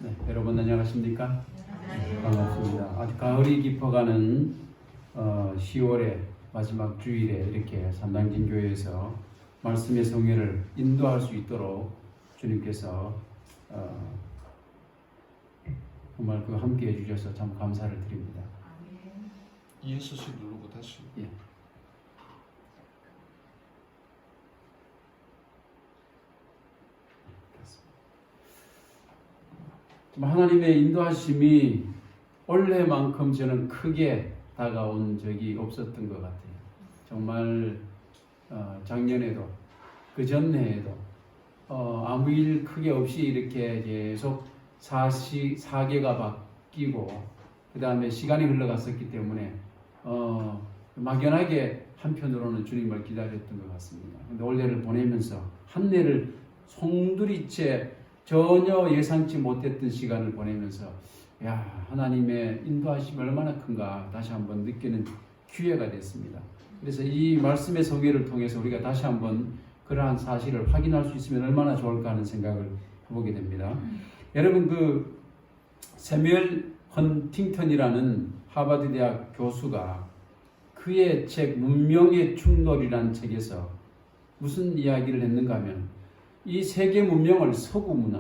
네, 여러분 안녕하십니까? 반갑습니다. 아주 가을이 깊어가는 10월의 마지막 주일에 이렇게 삼당진교회에서 말씀의 성회를 인도할 수 있도록 주님께서 정말 그 함께 해주셔서 참 감사를 드립니다. ESC 누르고 다시. 예. 하나님의 인도하심이 올해만큼 저는 크게 다가온 적이 없었던 것 같아요. 정말 작년에도 그 전해에도 아무 일 크게 없이 이렇게 계속 사계가 바뀌고 그 다음에 시간이 흘러갔었기 때문에 막연하게 한편으로는 주님을 기다렸던 것 같습니다. 근데 올해를 보내면서 한 해를 송두리째 전혀 예상치 못했던 시간을 보내면서 하나님의 인도하심이 얼마나 큰가 다시 한번 느끼는 기회가 됐습니다. 그래서 이 말씀의 성회를 통해서 우리가 다시 한번 그러한 사실을 확인할 수 있으면 얼마나 좋을까 하는 생각을 해보게 됩니다. 여러분 그 세뮤얼 헌팅턴이라는 하버드 대학 교수가 그의 책 문명의 충돌이라는 책에서 무슨 이야기를 했는가 하면 이 세계 문명을 서구 문화,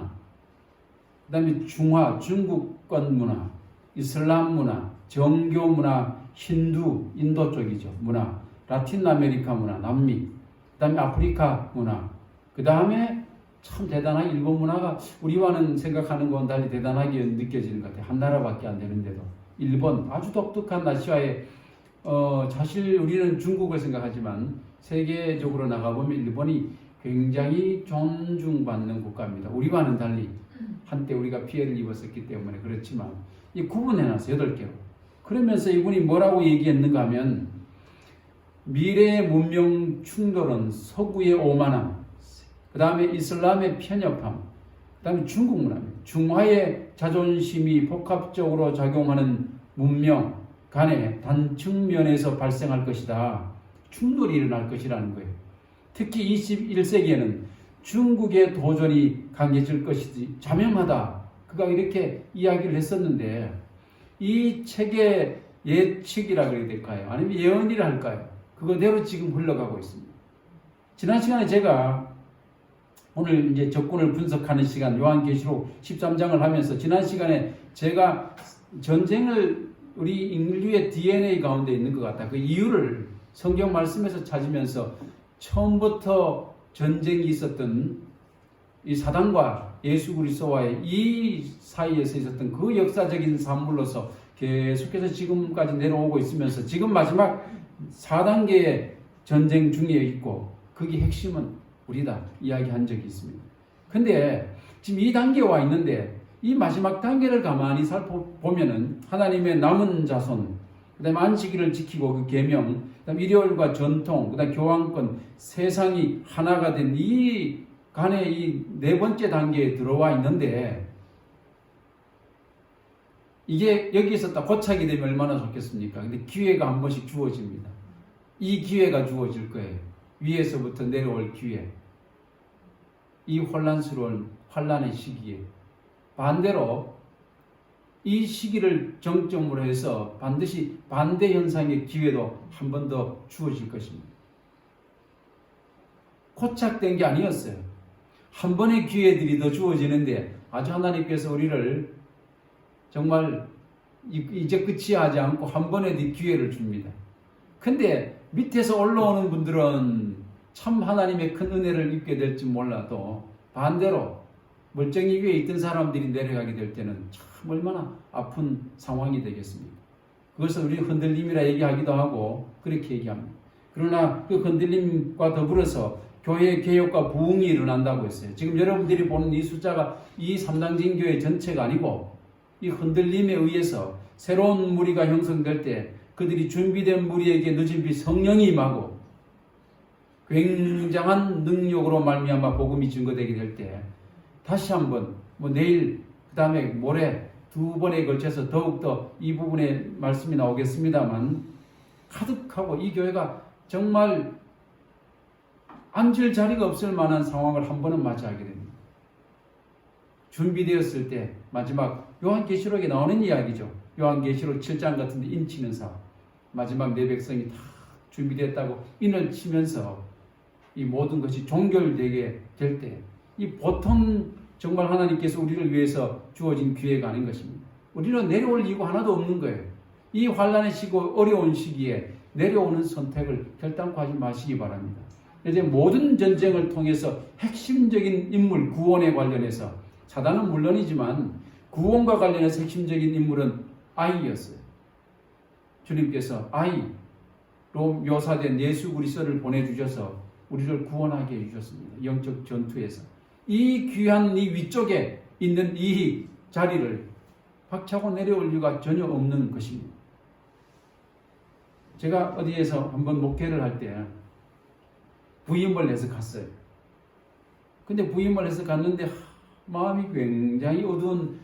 그 다음에 중화, 중국권 문화, 이슬람 문화, 정교 문화, 힌두, 인도 쪽이죠. 문화, 라틴 아메리카 문화, 남미, 그 다음에 아프리카 문화, 그 다음에 참 대단한 일본 문화가 우리와는 생각하는 건 달리 대단하게 느껴지는 것 같아요. 한 나라밖에 안 되는데도. 일본, 아주 독특한 아시아의 사실 우리는 중국을 생각하지만 세계적으로 나가보면 일본이 굉장히 존중받는 국가입니다. 우리와는 달리 한때 우리가 피해를 입었었기 때문에 그렇지만 이 구분해놨어요. 8개로. 그러면서 이분이 뭐라고 얘기했는가 하면 미래의 문명 충돌은 서구의 오만함, 그 다음에 이슬람의 편협함, 그 다음에 중국 문화입니다. 중화의 자존심이 복합적으로 작용하는 문명 간의 단층 면에서 발생할 것이다. 충돌이 일어날 것이라는 거예요. 특히 21세기에는 중국의 도전이 강해질 것이지 자명하다. 그가 이렇게 이야기를 했었는데 이 책의 예측이라 그래야 될까요? 아니면 예언이라 할까요? 그거대로 지금 흘러가고 있습니다. 지난 시간에 제가 오늘 이제 적군을 분석하는 시간 요한계시록 13장을 하면서 지난 시간에 제가 전쟁을 우리 인류의 DNA 가운데 있는 것 같다. 그 이유를 성경 말씀에서 찾으면서 처음부터 전쟁이 있었던 이 사단과 예수 그리스도와의 이 사이에서 있었던 그 역사적인 산물로서 계속해서 지금까지 내려오고 있으면서 지금 마지막 4단계의 전쟁 중에 있고 그게 핵심은 우리다 이야기한 적이 있습니다. 근데 지금 이 단계에 와 있는데 이 마지막 단계를 가만히 살펴보면은 하나님의 남은 자손, 그 다음에 안식일을 지키고 그 계명, 그 다음에 일요일과 전통, 그 다음에 교황권, 세상이 하나가 된 이 간의 이 4번째 단계에 들어와 있는데 이게 여기 있었다 고착이 되면 얼마나 좋겠습니까? 근데 기회가 한 번씩 주어집니다. 이 기회가 주어질 거예요. 위에서부터 내려올 기회. 이 혼란스러운 환란의 시기에 반대로 이 시기를 정점으로 해서 반드시 반대 현상의 기회도 한 번 더 주어질 것입니다. 고착된 게 아니었어요. 한 번의 기회들이 더 주어지는데 아주 하나님께서 우리를 정말 이제 끝이 하지 않고 한 번의 기회를 줍니다. 근데 밑에서 올라오는 분들은 참 하나님의 큰 은혜를 입게 될지 몰라도 반대로 멀쩡히 위에 있던 사람들이 내려가게 될 때는 참 얼마나 아픈 상황이 되겠습니까? 그것을 우리 흔들림이라 얘기하기도 하고 그렇게 얘기합니다. 그러나 그 흔들림과 더불어서 교회의 개혁과 부흥이 일어난다고 했어요. 지금 여러분들이 보는 이 숫자가 이 삼당진교회 전체가 아니고 이 흔들림에 의해서 새로운 무리가 형성될 때 그들이 준비된 무리에게 늦은 비 성령이 임하고 굉장한 능력으로 말미암아 복음이 증거되게 될 때 다시 한번 내일 그 다음에 모레 2번에 걸쳐서 더욱더 이 부분에 말씀이 나오겠습니다만 가득하고 이 교회가 정말 앉을 자리가 없을 만한 상황을 한 번은 맞이하게 됩니다. 준비되었을 때 마지막 요한계시록에 나오는 이야기죠. 요한계시록 7장 같은 데 인치는 사업. 마지막 내 백성이 다 준비됐다고 인을 치면서 이 모든 것이 종결되게 될 때 이 보통 정말 하나님께서 우리를 위해서 주어진 기회가 아닌 것입니다. 우리는 내려올 이유가 하나도 없는 거예요. 이 환난의 시고 어려운 시기에 내려오는 선택을 결단코 하지 마시기 바랍니다. 이제 모든 전쟁을 통해서 핵심적인 인물 구원에 관련해서 사단은 물론이지만 구원과 관련해서 핵심적인 인물은 아이였어요. 주님께서 아이로 묘사된 예수 그리스도를 보내주셔서 우리를 구원하게 해주셨습니다. 영적 전투에서 이 귀한 이 위쪽에 있는 이 자리를 박차고 내려올 이유가 전혀 없는 것입니다. 제가 어디에서 한번 목회를 할 때 부임을 해서 갔어요. 근데 부임을 해서 갔는데 마음이 굉장히 어두운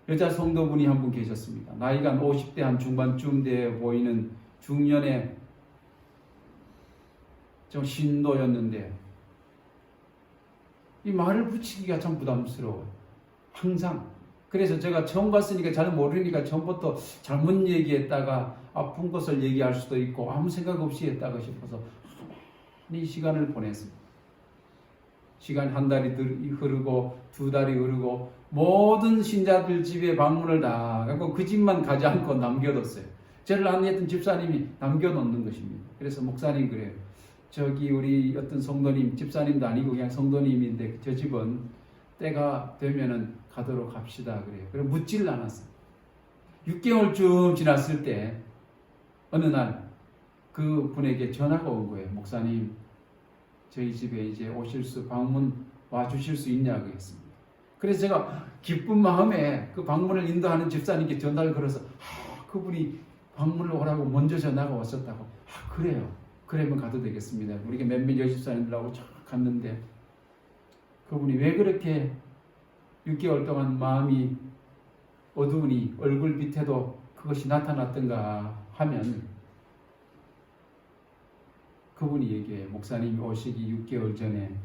여자 성도분이 한 분 계셨습니다. 나이가 50대 한 중반쯤 돼 보이는 중년의 좀 신도였는데 이 말을 붙이기가 참 부담스러워요. 항상. 그래서 제가 처음 갔으니까 잘 모르니까 처음부터 잘못 얘기했다가 아픈 것을 얘기할 수도 있고 아무 생각 없이 했다고 싶어서 이 시간을 보냈습니다. 시간 한 달이 흐르고 두 달이 흐르고 모든 신자들 집에 방문을 다 하고 그 집만 가지 않고 남겨뒀어요. 저를 안내했던 집사님이 남겨놓는 것입니다. 그래서 목사님 그래요. 저기 우리 어떤 성도님, 집사님도 아니고 그냥 성도님인데 저 집은 때가 되면은 가도록 합시다 그래요. 그래 묻지를 않았어요. 6개월쯤 지났을 때 어느 날 그 분에게 전화가 온 거예요. 목사님, 저희 집에 이제 방문 와 주실 수 있냐고 했습니다. 그래서 제가 기쁜 마음에 그 방문을 인도하는 집사님께 전화를 걸어서 그분이 방문을 오라고 먼저 전화가 왔었다고. 그래요. 그러면 가도 되겠습니다. 우리가 몇몇 여집사님들하고 쫙 갔는데 그분이 왜 그렇게 6개월 동안 마음이 어두우니 얼굴 밑에도 그것이 나타났던가 하면 그분이 얘기해요. 목사님이 오시기 6개월 전에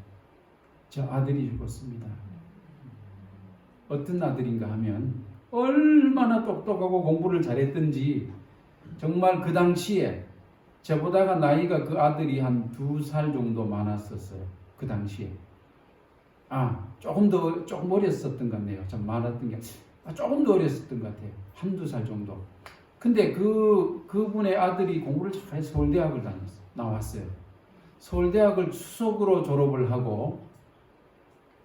저 아들이 죽었습니다. 어떤 아들인가 하면 얼마나 똑똑하고 공부를 잘했든지 정말 그 당시에 저보다가 나이가 그 아들이 한 2살 정도 많았었어요. 그 당시에. 조금 어렸었던 것 같네요. 좀 많았던 게. 조금 더 어렸었던 것 같아요. 한두 살 정도. 근데 그분의 아들이 공부를 잘해서 서울대학을 나왔어요. 서울대학을 수석으로 졸업을 하고,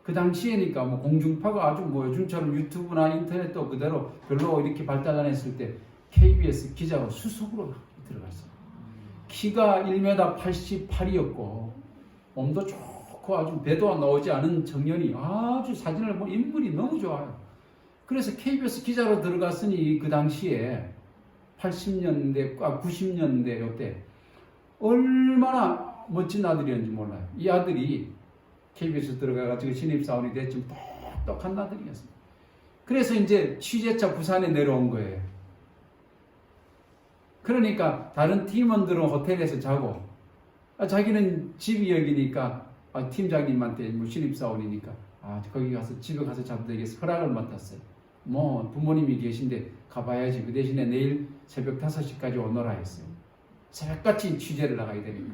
그 당시에니까 뭐 공중파가 아주 뭐 요즘처럼 유튜브나 인터넷도 그대로 별로 이렇게 발달 안 했을 때 KBS 기자로 수석으로 들어갔어요. 키가 1m 88이었고 몸도 좋고 아주 배도 나오지 않은 청년이 아주 사진을 보면 인물이 너무 좋아요. 그래서 KBS 기자로 들어갔으니 그 당시에 80년대, 90년대 요때 얼마나 멋진 아들이었는지 몰라요. 이 아들이 KBS 들어가가지고 신입사원이 됐지만 똑똑한 아들이었어요. 그래서 이제 취재차 부산에 내려온 거예요. 그러니까 다른 팀원들은 호텔에서 자고 자기는 집이 여기니까 팀장님한테 뭐 신입사원이니까 거기 가서 집에 가서 자도 되겠어 허락을 맡았어요. 뭐 부모님이 계신데 가봐야지. 그 대신에 내일 새벽 5시까지 오너라 했어요. 새벽같이 취재를 나가야 되니까.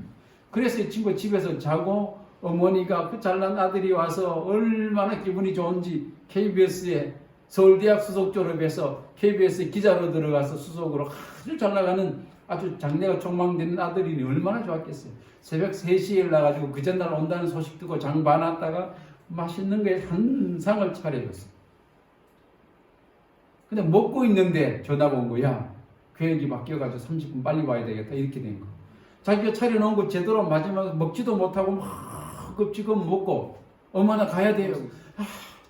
그래서 이 친구 집에서 자고 어머니가 그 잘난 아들이 와서 얼마나 기분이 좋은지 KBS에 서울대학 수석 졸업해서 KBS 기자로 들어가서 수석으로 아주 잘 나가는 아주 장래가 촉망되는 아들이 얼마나 좋았겠어요. 새벽 3시에 나가지고 그 전날 온다는 소식 듣고 장 봐놨다가 맛있는 거에 한 상을 차려줬어요. 근데 먹고 있는데 전화가 온 거야. 계획이 바뀌어가지고 30분 빨리 와야 되겠다 이렇게 된 거. 자기가 차려놓은 거 제대로 마지막에 먹지도 못하고 막 급지금 먹고 엄마나 가야 돼요.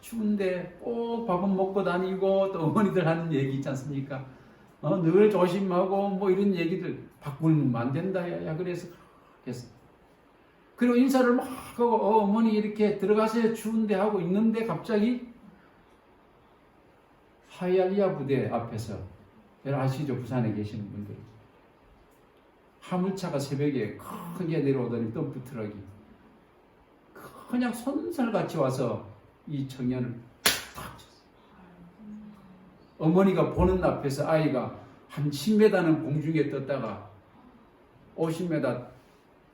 추운데 꼭 밥은 먹고 다니고 또 어머니들 하는 얘기 있지 않습니까? 늘 조심하고 뭐 이런 얘기들 바꾸면 안 된다. 야 그래서 했어. 그리고 인사를 막 하고 어머니 이렇게 들어가세요 추운데 하고 있는데 갑자기 하이알리아 부대 앞에서 여러분 아시죠? 부산에 계시는 분들 화물차가 새벽에 크게 내려오더니 덤프 트럭이 그냥 손살같이 와서 이 청년을 탁 쳤어요. 어머니가 보는 앞에서 아이가 한 10m는 공중에 떴다가 50m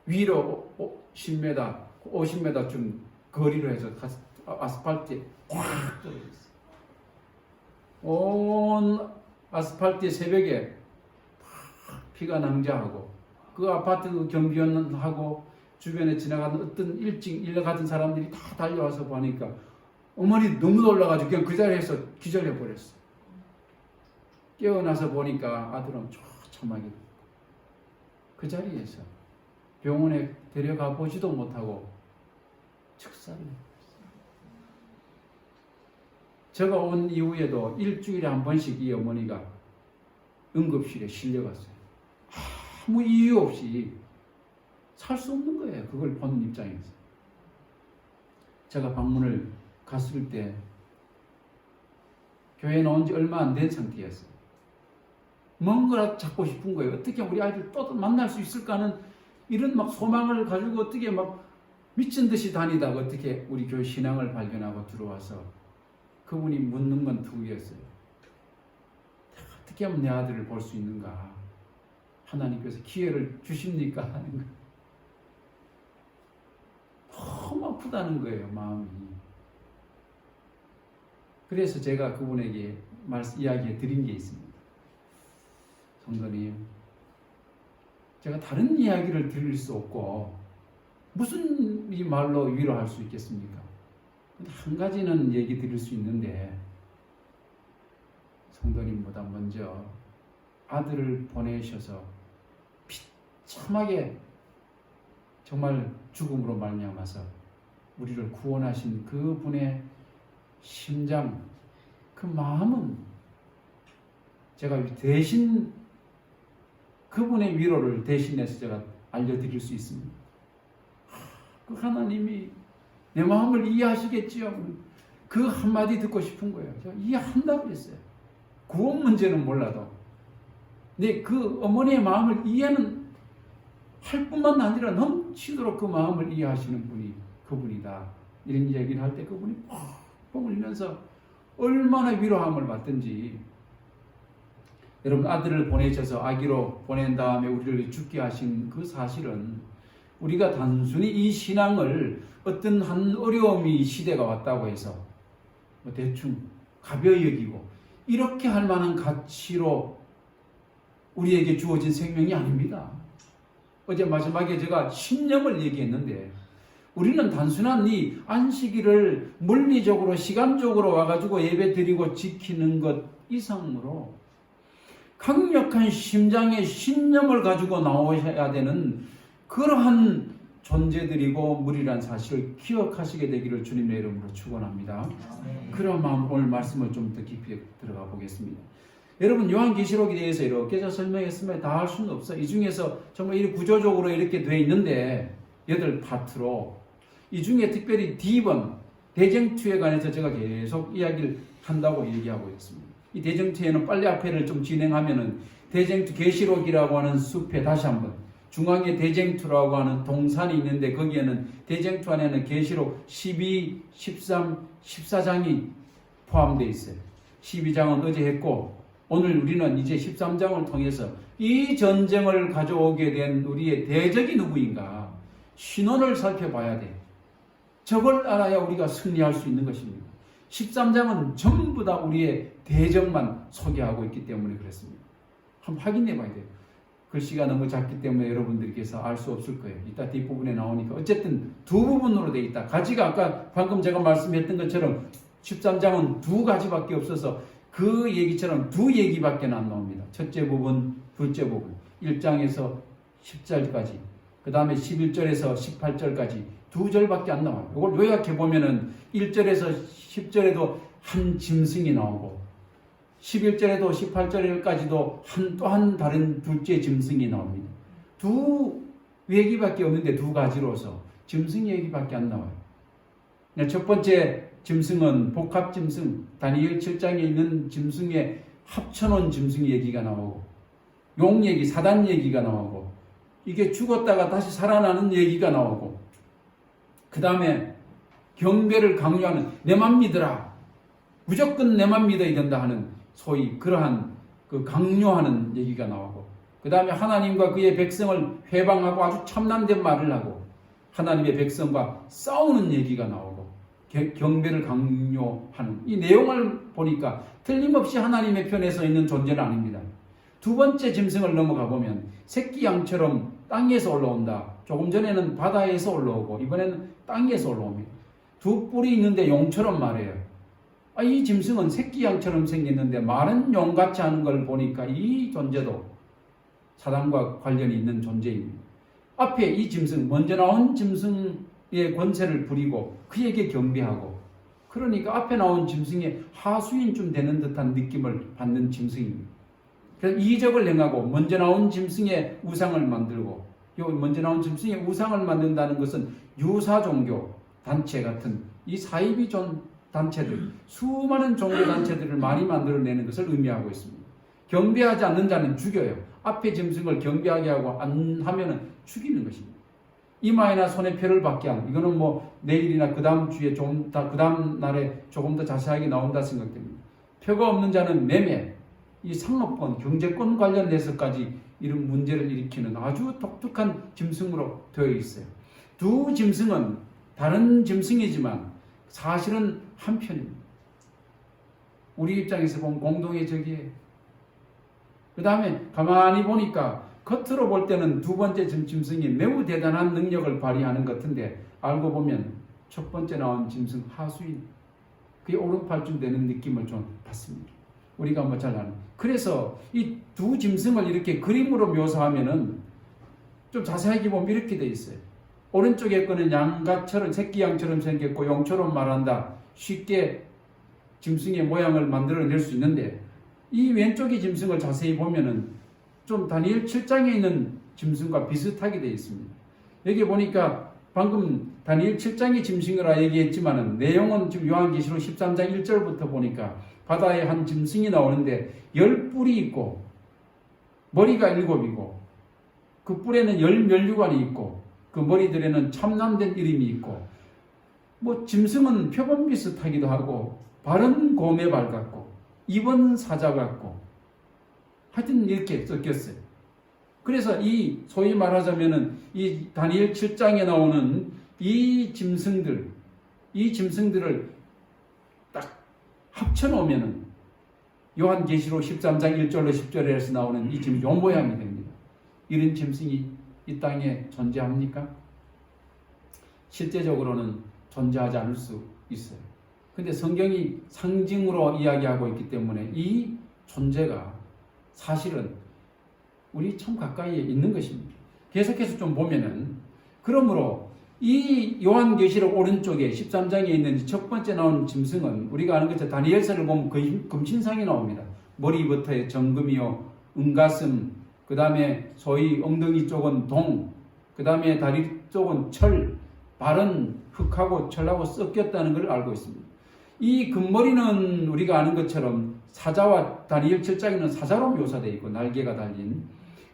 위로 10m, 50m쯤 거리로 해서 아스팔트에 꽉 떨어졌어. 온 아스팔트 새벽에 피가 낭자하고 그 아파트 경비원하고 주변에 지나가는 어떤 일 같은 사람들이 다 달려와서 보니까 어머니 너무 놀라가지고 그냥 그 자리에서 기절해버렸어. 깨어나서 보니까 아들은 처참하게 그 자리에서 병원에 데려가 보지도 못하고 즉사를 했어요. 제가 온 이후에도 일주일에 한 번씩 이 어머니가 응급실에 실려갔어요. 아무 이유 없이 살 수 없는 거예요. 그걸 보는 입장에서. 제가 방문을 갔을 때 교회에 나온 지 얼마 안 된 상태였어요. 뭔가 잡고 싶은 거예요. 어떻게 우리 아이들 또 만날 수 있을까 하는 이런 막 소망을 가지고 어떻게 막 미친 듯이 다니다가 어떻게 우리 교회 신앙을 발견하고 들어와서 그분이 묻는 건 두 개였어요. 어떻게 하면 내 아들을 볼 수 있는가? 하나님께서 기회를 주십니까? 하는 거. 너무 아프다는 거예요, 마음이. 그래서 제가 그분에게 이야기해 드린 게 있습니다. 성도님, 제가 다른 이야기를 드릴 수 없고 무슨 이 말로 위로할 수 있겠습니까? 한 가지는 얘기 드릴 수 있는데 성도님보다 먼저 아들을 보내셔서 비참하게 정말 죽음으로 말미암아서 우리를 구원하신 그분의 심장, 그 마음은 제가 대신 그분의 위로를 대신해서 제가 알려드릴 수 있습니다. 그 하나님이 내 마음을 이해하시겠지요. 그 한마디 듣고 싶은 거예요. 제가 이해한다고 했어요. 구원 문제는 몰라도. 근데 그 어머니의 마음을 이해는 할 뿐만 아니라 넘치도록 그 마음을 이해하시는 분이 그분이다. 이런 얘기를 할 때 그분이 뻥 울면서 얼마나 위로함을 받든지. 여러분, 아들을 보내셔서 아기로 보낸 다음에 우리를 죽게 하신 그 사실은 우리가 단순히 이 신앙을 어떤 한 어려움이 시대가 왔다고 해서 뭐 대충 가벼이 여기고 이렇게 할 만한 가치로 우리에게 주어진 생명이 아닙니다. 어제 마지막에 제가 신념을 얘기했는데 우리는 단순한 이 안식일을 물리적으로 시간적으로 와가지고 예배 드리고 지키는 것 이상으로 강력한 심장의 신념을 가지고 나오셔야 되는 그러한 존재들이고 무리란 사실을 기억하시게 되기를 주님의 이름으로 축원합니다. 그런 마음 오늘 말씀을 좀 더 깊이 들어가 보겠습니다. 여러분, 요한계시록에 대해서 이렇게 제가 설명했으면 다 할 수는 없어요. 이 중에서 정말 이 구조적으로 이렇게 되어 있는데 8파트로 이 중에 특별히 D번 대쟁투에 관해서 제가 계속 이야기를 한다고 얘기하고 있습니다. 이 대쟁투에는 빨리 앞에를 좀 진행하면은 대쟁투 계시록이라고 하는 숲에 다시 한번 중앙에 대쟁투라고 하는 동산이 있는데 거기에는 대쟁투 안에는 계시록 12, 13, 14장이 포함되어 있어요. 12장은 어제 했고 오늘 우리는 이제 13장을 통해서 이 전쟁을 가져오게 된 우리의 대적이 누구인가 신원을 살펴봐야 돼. 저걸 알아야 우리가 승리할 수 있는 것입니다. 13장은 전부 다 우리의 대적만 소개하고 있기 때문에 그렇습니다. 한번 확인해 봐야 돼요. 글씨가 너무 작기 때문에 여러분들께서 알 수 없을 거예요. 이따 뒷부분에 나오니까 어쨌든 두 부분으로 되어 있다. 가지가 아까 방금 제가 말씀했던 것처럼 13장은 두 가지밖에 없어서 그 얘기처럼 두 얘기밖에 안 나옵니다. 첫째 부분, 둘째 부분. 1장에서 10절까지 그 다음에 11절에서 18절까지 두 절밖에 안 나와요. 이걸 요약해 보면은 1절에서 10절에도 한 짐승이 나오고 11절에도 18절까지도 또 한 다른 둘째 짐승이 나옵니다. 두 얘기밖에 없는데 두 가지로서 짐승 얘기밖에 안 나와요. 첫 번째 짐승은 복합 짐승, 다니엘 7장에 있는 짐승에 합쳐놓은 짐승 얘기가 나오고 용 얘기, 사단 얘기가 나오고 이게 죽었다가 다시 살아나는 얘기가 나오고 그 다음에 경배를 강요하는 내만 믿으라, 무조건 내만 믿어야 된다 하는 소위 그러한 그 강요하는 얘기가 나오고, 그 다음에 하나님과 그의 백성을 회방하고 아주 참남된 말을 하고 하나님의 백성과 싸우는 얘기가 나오고 경배를 강요하는 이 내용을 보니까 틀림없이 하나님의 편에 서 있는 존재는 아닙니다. 두 번째 짐승을 넘어가 보면 새끼 양처럼 땅에서 올라온다. 조금 전에는 바다에서 올라오고 이번에는 땅에서 올라옵니다. 두 뿔이 있는데 용처럼 말해요. 이 짐승은 새끼 양처럼 생겼는데 말은 용같이 하는 걸 보니까 이 존재도 사단과 관련이 있는 존재입니다. 앞에 이 짐승, 먼저 나온 짐승의 권세를 부리고 그에게 경배하고, 그러니까 앞에 나온 짐승의 하수인쯤 되는 듯한 느낌을 받는 짐승입니다. 그래서 이적을 행하고 먼저 나온 짐승의 우상을 만들고, 먼저 나온 짐승의 우상을 만든다는 것은 유사 종교 단체 같은 이 사이비 단체들, 수많은 종교 단체들을 많이 만들어내는 것을 의미하고 있습니다. 경배하지 않는 자는 죽여요. 앞에 짐승을 경배하게 하고 안 하면은 죽이는 것입니다. 이마에나 손에 표를 받게 하는, 이거는 뭐 내일이나 그 다음 주에 좀 더, 그 다음 날에 조금 더 자세하게 나온다 생각됩니다. 표가 없는 자는 매매, 이 상업권, 경제권 관련돼서까지 이런 문제를 일으키는 아주 독특한 짐승으로 되어 있어요. 두 짐승은 다른 짐승이지만 사실은 한 편입니다. 우리 입장에서 보면 공동의 적이에요. 그 다음에 가만히 보니까 겉으로 볼 때는 두 번째 짐승이 매우 대단한 능력을 발휘하는 것 같은데 알고 보면 첫 번째 나온 짐승 하수인, 그게 오른팔쯤 되는 느낌을 좀 받습니다. 우리가 뭐 잘 아는. 그래서 이 두 짐승을 이렇게 그림으로 묘사하면은 좀 자세하게 보면 이렇게 돼 있어요. 오른쪽에 거는 양같처럼, 새끼 양처럼 생겼고 용처럼 말한다. 쉽게 짐승의 모양을 만들어낼 수 있는데, 이 왼쪽의 짐승을 자세히 보면은 좀 다니엘 7장에 있는 짐승과 비슷하게 되어 있습니다. 여기 보니까 방금 다니엘 7장의 짐승이라 얘기했지만은 내용은 지금 요한계시록 13장 1절부터 보니까 바다에 한 짐승이 나오는데 10뿔이 있고 머리가 7이고 그 뿔에는 10면류관이 있고 그 머리들에는 참남된 이름이 있고, 뭐 짐승은 표범 비슷하기도 하고 발은 곰의 발 같고 입은 사자 같고 하여튼 이렇게 섞였어요. 그래서 이 소위 말하자면은 이 다니엘 7장에 나오는 이 짐승들을 딱 합쳐놓으면은 요한계시록 13장 1절로 10절에서 나오는 이 짐승 요 모양이 됩니다. 이런 짐승이 이 땅에 존재합니까? 실제적으로는 존재하지 않을 수 있어요. 근데 성경이 상징으로 이야기하고 있기 때문에 이 존재가 사실은 우리 참 가까이에 있는 것입니다. 계속해서 좀 보면은, 그러므로 이 요한계시록 오른쪽에 13장에 있는 첫 번째 나온 짐승은 우리가 아는 것처럼 다니엘서를 보면 금신상이 나옵니다. 머리부터 정금이요, 은가슴, 그 다음에 소위 엉덩이 쪽은 동, 그 다음에 다리 쪽은 철, 발은 흙하고 철하고 섞였다는 걸 알고 있습니다. 이 금머리는 우리가 아는 것처럼 사자와 다니엘 7장에는 사자로 묘사되어 있고 날개가 달린,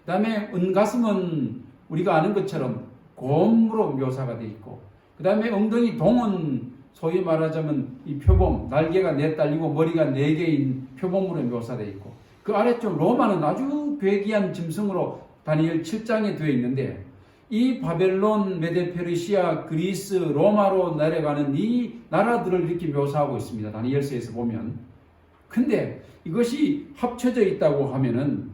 그 다음에 은가슴은 우리가 아는 것처럼 곰으로 묘사가 되어 있고, 그 다음에 엉덩이 동은 소위 말하자면 이 표범, 날개가 4달리고 머리가 4개인 표범으로 묘사되어 있고, 그 아래쪽 로마는 아주 괴기한 짐승으로 다니엘 7장에 되어 있는데, 이 바벨론, 메데 페르시아, 그리스, 로마로 내려가는 이 나라들을 이렇게 묘사하고 있습니다. 다니엘서에서 보면. 근데 이것이 합쳐져 있다고 하면은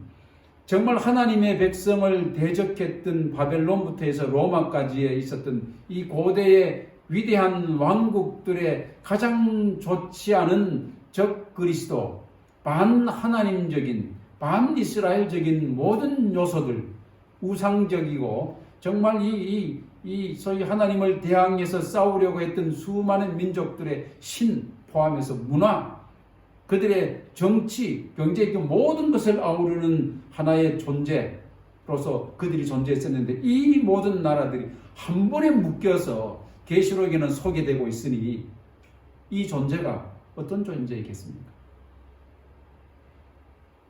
정말 하나님의 백성을 대적했던 바벨론부터 해서 로마까지에 있었던 이 고대의 위대한 왕국들의 가장 좋지 않은 적 그리스도, 반하나님적인, 반이스라엘적인 모든 요소들, 우상적이고 정말 이 소위 하나님을 대항해서 싸우려고 했던 수많은 민족들의 신 포함해서 문화, 그들의 정치, 경제, 그 모든 것을 아우르는 하나의 존재로서 그들이 존재했었는데, 이 모든 나라들이 한 번에 묶여서 계시록에는 소개되고 있으니 이 존재가 어떤 존재이겠습니까?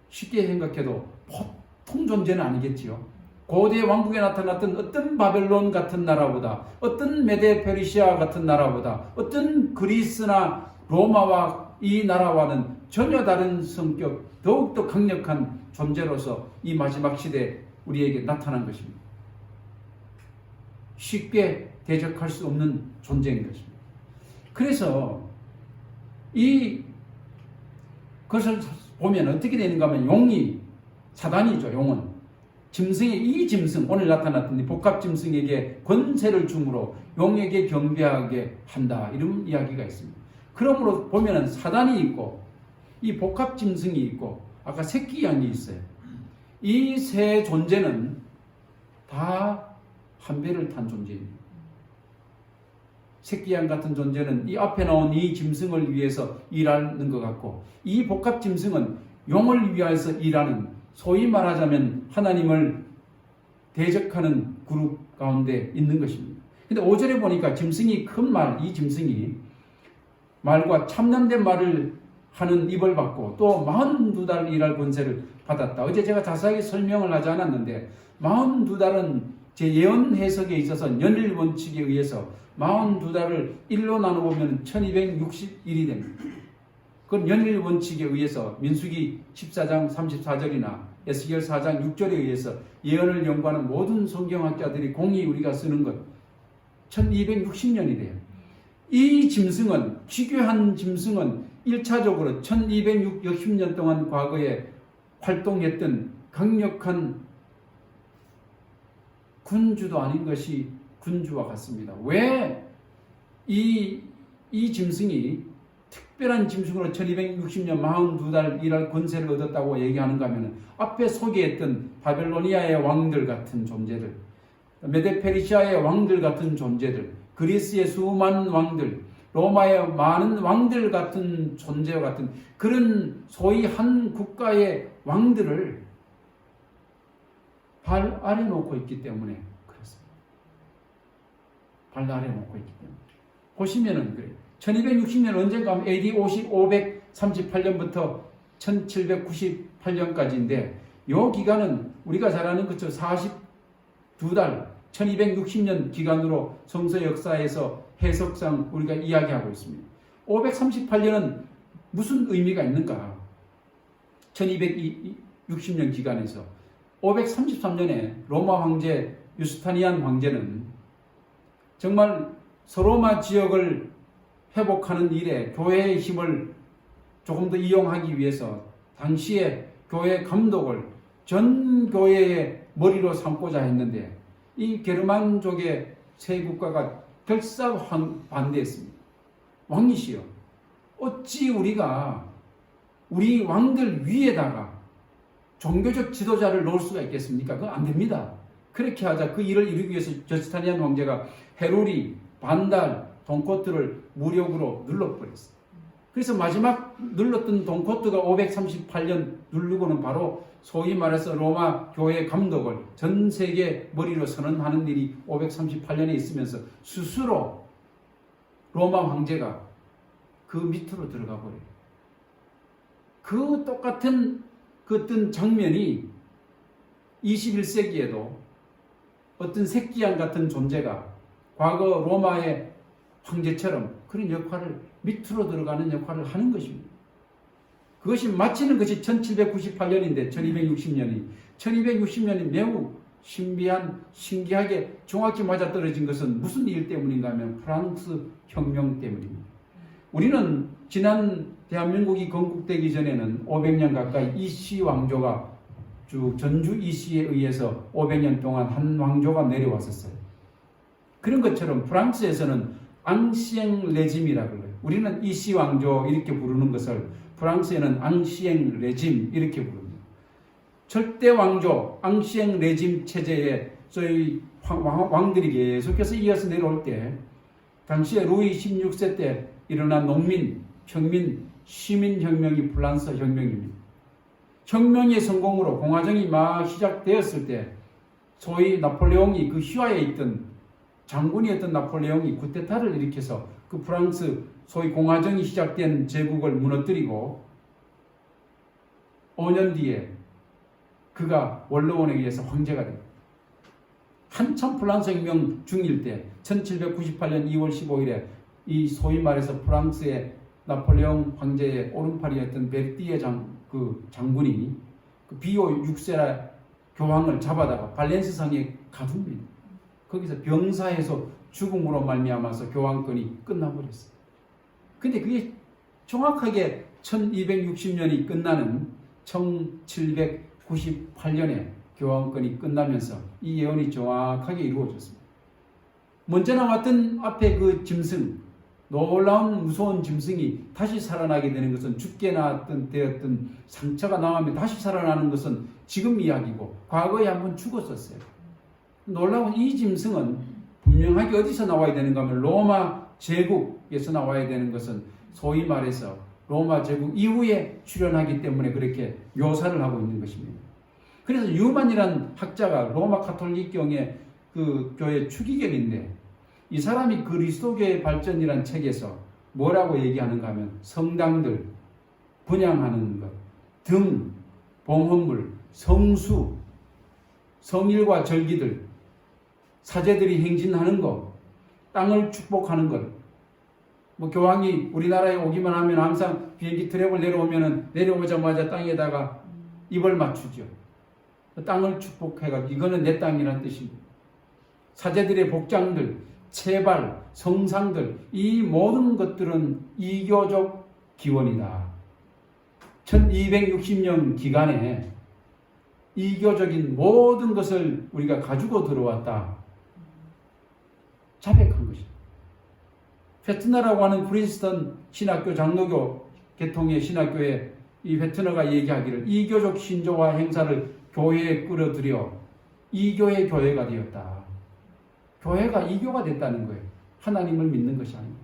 쉽게 생각해도 보통 존재는 아니겠지요. 고대 왕국에 나타났던 어떤 바벨론 같은 나라보다, 어떤 메데 페르시아 같은 나라보다, 어떤 그리스나 로마와 이 나라와는 전혀 다른 성격, 더욱더 강력한 존재로서 이 마지막 시대에 우리에게 나타난 것입니다. 쉽게 대적할 수 없는 존재인 것입니다. 그래서 그것을 보면 어떻게 되는가 하면 용이 사단이죠. 용은 이 짐승 오늘 나타났던 이 복합 짐승에게 권세를 주므로 용에게 경배하게 한다 이런 이야기가 있습니다. 그러므로 보면은 사단이 있고 이 복합 짐승이 있고 아까 새끼 양이 있어요. 이 세 존재는 다 한 배를 탄 존재입니다. 새끼 양 같은 존재는 이 앞에 나온 이 짐승을 위해서 일하는 것 같고 이 복합 짐승은 용을 위해서 일하는 소위 말하자면 하나님을 대적하는 그룹 가운데 있는 것입니다. 근데 5절에 보니까 짐승이 큰 말, 이 짐승이 말과 참남된 말을 하는 입을 받고 또 42달 일할 권세를 받았다. 어제 제가 자세하게 설명을 하지 않았는데 42달은 제 예언 해석에 있어서 연일 원칙에 의해서 42달을 1로 나눠보면 1260일이 됩니다. 그건 연일 원칙에 의해서 민수기 14장 34절이나 에스겔 4장 6절에 의해서 예언을 연구하는 모든 성경학자들이 공히 우리가 쓰는 것 1260년이 돼요. 이 짐승은 기괴한 짐승은 1차적으로 1260년 동안 과거에 활동했던 강력한 군주도 아닌 것이 군주와 같습니다. 왜 이 짐승이 특별한 짐승으로 1260년 42달 일할 권세를 얻었다고 얘기하는가 하면 앞에 소개했던 바벨로니아의 왕들 같은 존재들, 메데페르시아의 왕들 같은 존재들, 그리스의 수많은 왕들, 로마의 많은 왕들 같은 존재와 같은 그런 소위 한 국가의 왕들을 발 아래 놓고 있기 때문에 그렇습니다. 발 아래 놓고 있기 때문에. 보시면은 그래요. 1260년 언젠가 하면 AD 538년부터 1798년까지인데 이 기간은 우리가 잘 아는 것처럼 42달 1260년 기간으로 성서 역사에서 해석상 우리가 이야기하고 있습니다. 538년은 무슨 의미가 있는가? 1260년 기간에서 533년에 로마 황제 유스타니안 황제는 정말 서로마 지역을 회복하는 일에 교회의 힘을 조금 더 이용하기 위해서 당시에 교회 감독을 전 교회의 머리로 삼고자 했는데 이 게르만족의 세 국가가 결사반대했습니다. 왕이시여, 어찌 우리가 우리 왕들 위에다가 종교적 지도자를 놓을 수가 있겠습니까? 그건 안 됩니다. 그렇게 하자 그 일을 이루기 위해서 저스타니안 황제가 헤루리, 반달, 돈코트를 무력으로 눌러버렸어요. 그래서 마지막 눌렀던 돈코트가 538년 누르고는 바로 소위 말해서 로마 교회 감독을 전 세계 머리로 선언하는 일이 538년에 있으면서 스스로 로마 황제가 그 밑으로 들어가 버려요. 그 똑같은 그 어떤 장면이 21세기에도 어떤 새끼양 같은 존재가 과거 로마의 황제처럼 그런 역할을 밑으로 들어가는 역할을 하는 것입니다. 그것이 마치는 것이 1798년인데 1260년이 매우 신기하게 정확히 맞아떨어진 것은 무슨 일 때문인가 하면 프랑스 혁명 때문입니다. 우리는 지난 대한민국이 건국되기 전에는 500년 가까이 이씨 왕조가 쭉 전주 이씨에 의해서 500년 동안 한 왕조가 내려왔었어요. 그런 것처럼 프랑스에서는 앙시엥 레짐이라고 해요. 우리는 이씨 왕조 이렇게 부르는 것을 프랑스에는 앙시엥 레짐 이렇게 부릅니다. 절대 왕조 앙시엥 레짐 체제에 저희 왕들이 계속해서 이어서 내려올 때 당시에 루이 16세 때 일어난 농민, 평민, 시민혁명이 프랑스 혁명입니다. 혁명의 성공으로 공화정이 막 시작되었을 때 소위 나폴레옹이 그 휘하에 있던 장군이었던 나폴레옹이 쿠데타를 일으켜서 그 프랑스 소위 공화정이 시작된 제국을 무너뜨리고 5년 뒤에 그가 원로원에 의해서 황제가 됩니다. 한참 프랑스 혁명 중일 때 1798년 2월 15일에 이 소위 말해서 프랑스의 나폴레옹 황제의 오른팔이었던 베르티에 장군이 그 비오 6세라 교황을 잡아다가 발렌스상에 가둡니다. 거기서 병사에서 죽음으로 말미암아서 교황권이 끝나버렸어요. 근데 그게 정확하게 1260년이 끝나는 1798년에 교황권이 끝나면서 이 예언이 정확하게 이루어졌습니다. 먼저 나왔던 앞에 그 짐승, 놀라운 무서운 짐승이 다시 살아나게 되는 것은 죽게 되었던 상처가 나오면 다시 살아나는 것은 지금 이야기고 과거에 한번 죽었었어요. 놀라운 이 짐승은 분명하게 어디서 나와야 되는가 하면 로마 제국에서 나와야 되는 것은 소위 말해서 로마 제국 이후에 출현하기 때문에 그렇게 묘사를 하고 있는 것입니다. 그래서 유만이라는 학자가 로마 가톨릭경의 그 교회 추기경인데 이 사람이 그리스도교의 발전이라는 책에서 뭐라고 얘기하는가 하면 성당들, 분양하는 것, 등, 봉헌물, 성수, 성일과 절기들, 사제들이 행진하는 것, 땅을 축복하는 것, 뭐 교황이 우리나라에 오기만 하면 항상 비행기 트랩을 내려오자마자 땅에다가 입을 맞추죠. 땅을 축복해가지고 이거는 내 땅이라는 뜻입니다. 사제들의 복장들, 체발, 성상들 이 모든 것들은 이교적 기원이다. 1260년 기간에 이교적인 모든 것을 우리가 가지고 들어왔다. 자백한 것이다. 페트너라고 하는 프린스턴 신학교 장로교 계통의 신학교에 이 페트너가 얘기하기를 이교적 신조와 행사를 교회에 끌어들여 이교의 교회가 되었다. 교회가 이교가 됐다는 거예요. 하나님을 믿는 것이 아닙니다.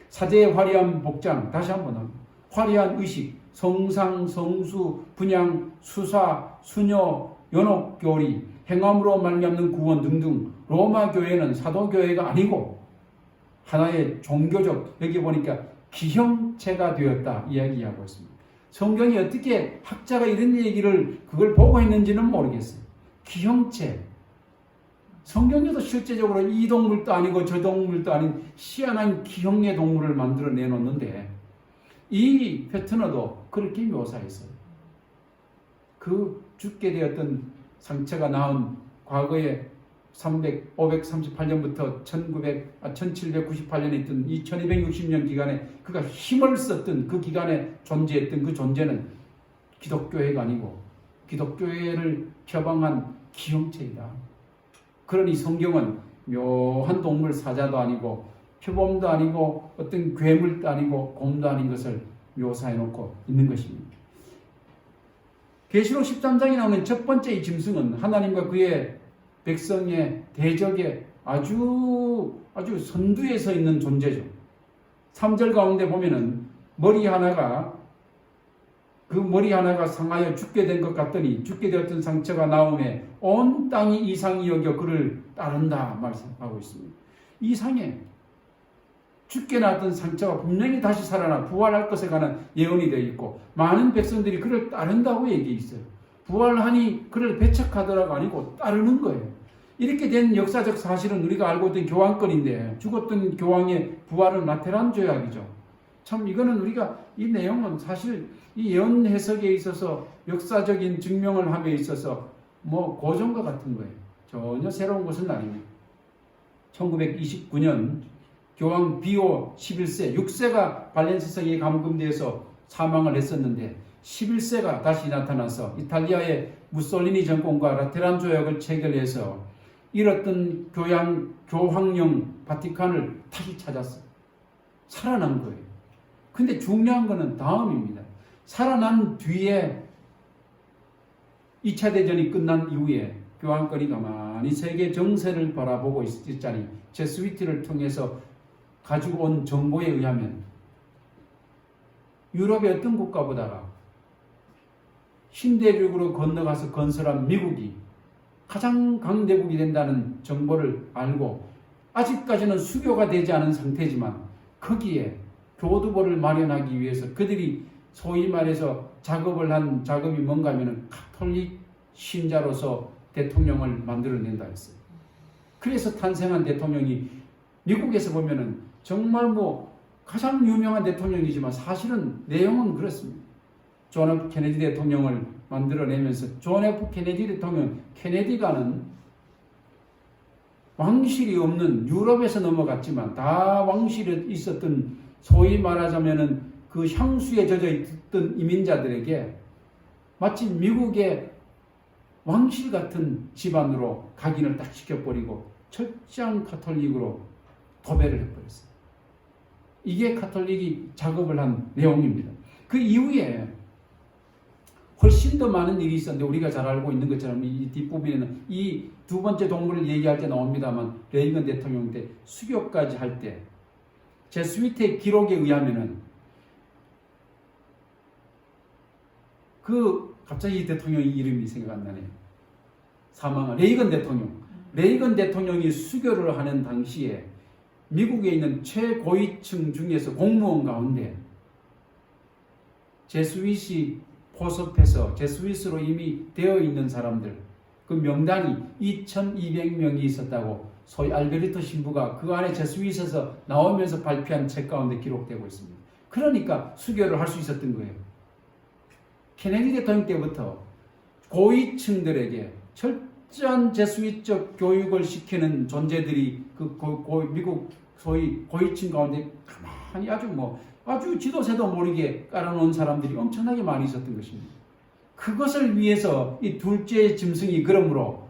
사제의 화려한 복장, 다시 한번 합니다. 화려한 의식, 성상, 성수, 분양, 수사, 수녀, 연옥교리, 행함으로 말미암는 구원 등등 로마 교회는 사도교회가 아니고 하나의 종교적, 여기 보니까 기형체가 되었다 이야기하고 있습니다. 성경이 어떻게 학자가 이런 얘기를 그걸 보고 했는지는 모르겠어요. 기형체. 성경에도 실제적으로 이 동물도 아니고 저 동물도 아닌 희한한 기형의 동물을 만들어 내놓는데 이 페트너도 그렇게 묘사했어요. 그 죽게 되었던 상처가 나온 과거에 538년부터 1798년에 있던 2260년 기간에 그가 힘을 썼던 그 기간에 존재했던 그 존재는 기독교회가 아니고 기독교회를 표방한 기형체이다. 그러니 성경은 묘한 동물 사자도 아니고 표범도 아니고 어떤 괴물도 아니고 곰도 아닌 것을 묘사해 놓고 있는 것입니다. 계시록 13장에 나오는 첫 번째 이 짐승은 하나님과 그의 백성의 대적에 아주 선두에 서 있는 존재죠. 3절 가운데 보면은 머리 하나가 상하여 죽게 된 것 같더니 죽게 되었던 상처가 나오매 온 땅이 이상히 여겨 그를 따른다 말씀하고 있습니다. 이상해. 죽게 나왔던 상처가 분명히 다시 살아나 부활할 것에 관한 예언이 되어 있고 많은 백성들이 그를 따른다고 얘기해 있어요. 부활하니 그를 배척하더라가 아니고 따르는 거예요. 이렇게 된 역사적 사실은 우리가 알고 있던 교황권인데 죽었던 교황의 부활은 라테란 조약이죠. 참 이거는 우리가 이 내용은 사실 이 예언 해석에 있어서 역사적인 증명을 함에 있어서 뭐 고전과 같은 거예요. 전혀 새로운 것은 아닙니다. 1929년 교황 비오 11세, 6세가 발렌시성에 감금되어서 사망을 했었는데 11세가 다시 나타나서 이탈리아의 무솔리니 정권과 라테란 조약을 체결해서 잃었던 교황령 바티칸을 다시 찾았어요. 살아난 거예요. 근데 중요한 거는 다음입니다. 살아난 뒤에 2차 대전이 끝난 이후에 교황권이 가만히 세계 정세를 바라보고 있자니 제스위트를 통해서 가지고 온 정보에 의하면 유럽의 어떤 국가보다가 신대륙으로 건너가서 건설한 미국이 가장 강대국이 된다는 정보를 알고 아직까지는 수교가 되지 않은 상태지만 거기에 교두보를 마련하기 위해서 그들이 소위 말해서 작업이 뭔가 하면은 가톨릭 신자로서 대통령을 만들어낸다 했어요. 그래서 탄생한 대통령이 미국에서 보면은 정말 가장 유명한 대통령이지만 사실은 내용은 그렇습니다. 존 F 케네디 대통령을 만들어내면서 존 F 케네디 대통령, 케네디가는 왕실이 없는 유럽에서 넘어갔지만 다 왕실이 있었던 소위 말하자면은 그 향수에 젖어 있던 이민자들에게 마치 미국의 왕실 같은 집안으로 각인을 딱 시켜버리고 철저한 카톨릭으로 도배를 해버렸어요. 이게 카톨릭이 작업을 한 내용입니다. 그 이후에 훨씬 더 많은 일이 있었는데 우리가 잘 알고 있는 것처럼 이 뒷부분에는 이 두 번째 동물을 얘기할 때 나옵니다만 레이건 대통령 때 수교까지 할 때 제스위트의 기록에 의하면은 갑자기 이 대통령의 이름이 생각 안 나네요. 사망한 레이건 대통령. 레이건 대통령이 수교를 하는 당시에 미국에 있는 최고위층 중에서 공무원 가운데 제스윗이 포섭해서 제스윗으로 이미 되어 있는 사람들 그 명단이 2200명이 있었다고 소위 알베르토 신부가 그 안에 제스윗에서 나오면서 발표한 책 가운데 기록되고 있습니다. 그러니까 수교를 할 수 있었던 거예요. 케네디 대통령 때부터 고위층들에게 철저한 제스윗적 교육을 시키는 존재들이 미국 소위 고위층 가운데 가만히 아주 지도새도 모르게 깔아놓은 사람들이 엄청나게 많이 있었던 것입니다. 그것을 위해서 이 둘째 짐승이 그러므로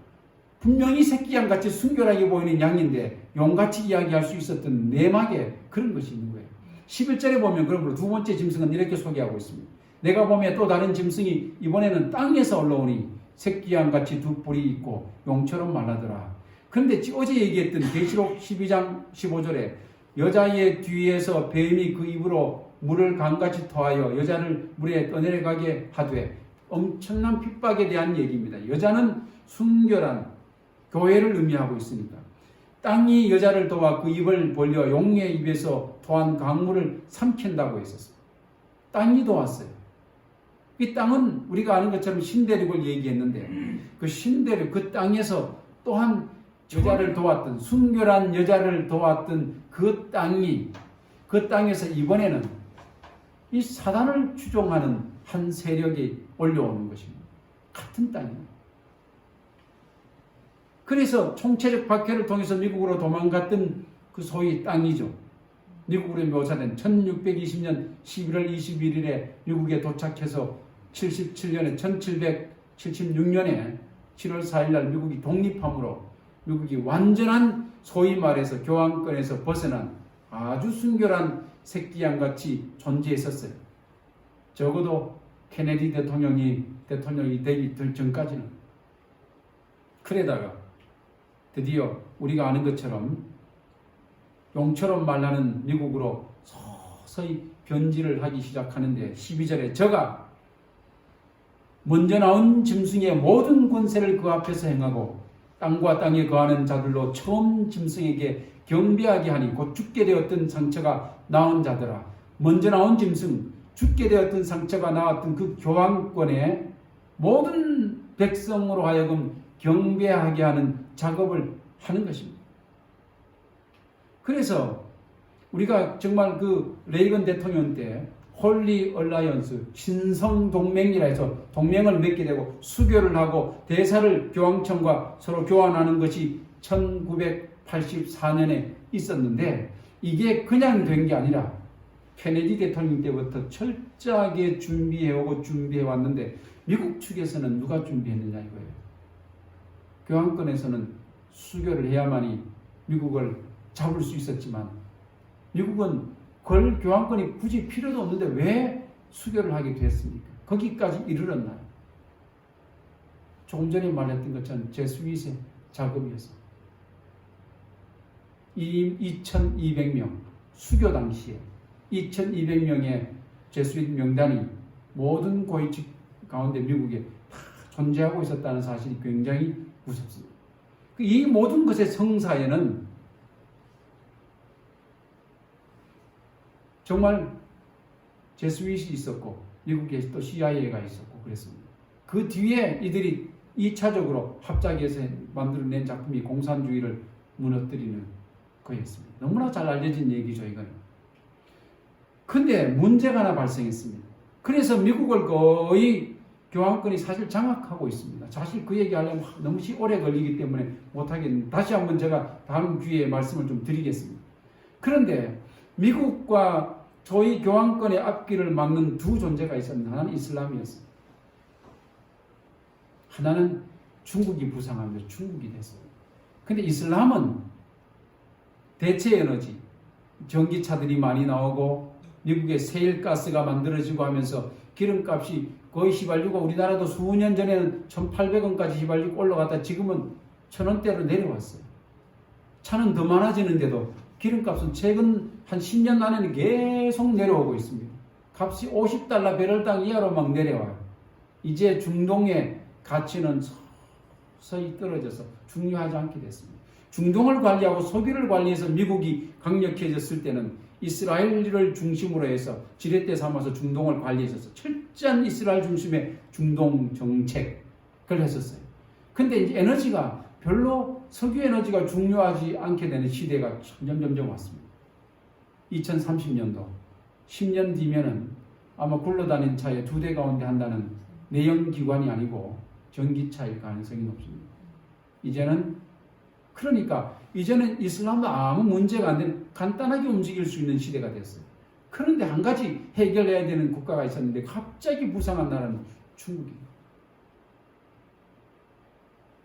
분명히 새끼양같이 순결하게 보이는 양인데 용같이 이야기할 수 있었던 내막에 그런 것이 있는 거예요. 11절에 보면 그러므로 두 번째 짐승은 이렇게 소개하고 있습니다. 내가 보면 또 다른 짐승이 이번에는 땅에서 올라오니 새끼양같이 두 뿔이 있고 용처럼 말하더라. 그런데 어제 얘기했던 계시록 12장 15절에 여자의 뒤에서 뱀이 그 입으로 물을 강같이 토하여 여자를 물에 떠내려가게 하되 엄청난 핍박에 대한 얘기입니다. 여자는 순결한 교회를 의미하고 있으니까 땅이 여자를 도와 그 입을 벌려 용의 입에서 토한 강물을 삼킨다고 했었어요. 땅이 도왔어요. 이 땅은 우리가 아는 것처럼 신대륙을 얘기했는데 그 신대륙 그 땅에서 또한 여자를 도왔던 순결한 여자를 도왔던 그 땅에서 이번에는 이 사단을 추종하는 한 세력이 올려오는 것입니다. 같은 땅입니다. 그래서 총체적 박해를 통해서 미국으로 도망갔던 그 소위 땅이죠. 미국으로 묘사된 1620년 11월 21일에 미국에 도착해서 77년에 1776년에 7월 4일날 미국이 독립함으로 미국이 완전한 소위 말해서 교황권에서 벗어난 아주 순결한 새끼양같이 존재했었어요. 적어도 케네디 대통령이 되기 전까지는. 그러다가 드디어 우리가 아는 것처럼 용처럼 말하는 미국으로 서서히 변질을 하기 시작하는데 12절에 저가 먼저 나온 짐승의 모든 권세를 그 앞에서 행하고 땅과 땅에 거하는 자들로 처음 짐승에게 경배하게 하니 곧 죽게 되었던 상처가 나온 자들아. 먼저 나온 짐승, 죽게 되었던 상처가 나왔던 그 교황권의 모든 백성으로 하여금 경배하게 하는 작업을 하는 것입니다. 그래서 우리가 정말 그 레이건 대통령 때 홀리 얼라이언스 신성 동맹이라 해서 동맹을 맺게 되고 수교를 하고 대사를 교황청과 서로 교환하는 것이 1984년에 있었는데 이게 그냥 된 게 아니라 케네디 대통령 때부터 철저하게 준비해오고 준비해왔는데 미국 측에서는 누가 준비했느냐 이거예요. 교황권에서는 수교를 해야만이 미국을 잡을 수 있었지만 미국은 그걸 교황권이 굳이 필요도 없는데 왜 수교를 하게 됐습니까? 거기까지 이르렀나요? 조금 전에 말했던 것처럼 제스윗의 작업이었어요. 2200명 수교 당시에 2200명의 제스윗 명단이 모든 고위직 가운데 미국에 다 존재하고 있었다는 사실이 굉장히 무섭습니다. 이 모든 것의 성사에는 정말 제스윗이 있었고 미국에 또 CIA가 있었고 그랬습니다. 그 뒤에 이들이 2차적으로 합작해서 만들어낸 작품이 공산주의를 무너뜨리는 거였습니다. 너무나 잘 알려진 얘기죠, 이거는. 근데 문제가 하나 발생했습니다. 그래서 미국을 거의 교황권이 사실 장악하고 있습니다. 사실 그 얘기하려면 너무 오래 걸리기 때문에 못하겠는데 다시 한번 제가 다음 기회에 말씀을 좀 드리겠습니다. 그런데 미국과 저희 교황권의 앞길을 막는 두 존재가 있었는데 하나는 이슬람이었습니다. 하나는 중국이 부상하면서 중국이 됐어요. 근데 이슬람은 대체 에너지, 전기차들이 많이 나오고 미국의 세일가스가 만들어지고 하면서 기름값이 거의 휘발유가 우리나라도 수년 전에는 1,800원까지 휘발유가 올라갔다 지금은 1,000원대로 내려왔어요. 차는 더 많아지는데도 기름값은 최근 한 10년 안에는 계속 내려오고 있습니다. 값이 $50 배럴당 이하로 막 내려와요. 이제 중동의 가치는 서서히 떨어져서 중요하지 않게 됐습니다. 중동을 관리하고 소비를 관리해서 미국이 강력해졌을 때는 이스라엘을 중심으로 해서 지렛대 삼아서 중동을 관리했었어요. 철저한 이스라엘 중심의 중동 정책을 했었어요. 근데 이제 에너지가 별로 석유 에너지가 중요하지 않게 되는 시대가 점점 왔습니다. 2030년도 10년 뒤면은 아마 굴러다니는 차에 2대 가운데 한다는 내연기관이 아니고 전기차일 가능성이 높습니다. 이제는 이슬람도 아무 문제가 안 되는 간단하게 움직일 수 있는 시대가 됐어요. 그런데 한 가지 해결해야 되는 국가가 있었는데 갑자기 부상한 나라는 중국이에요.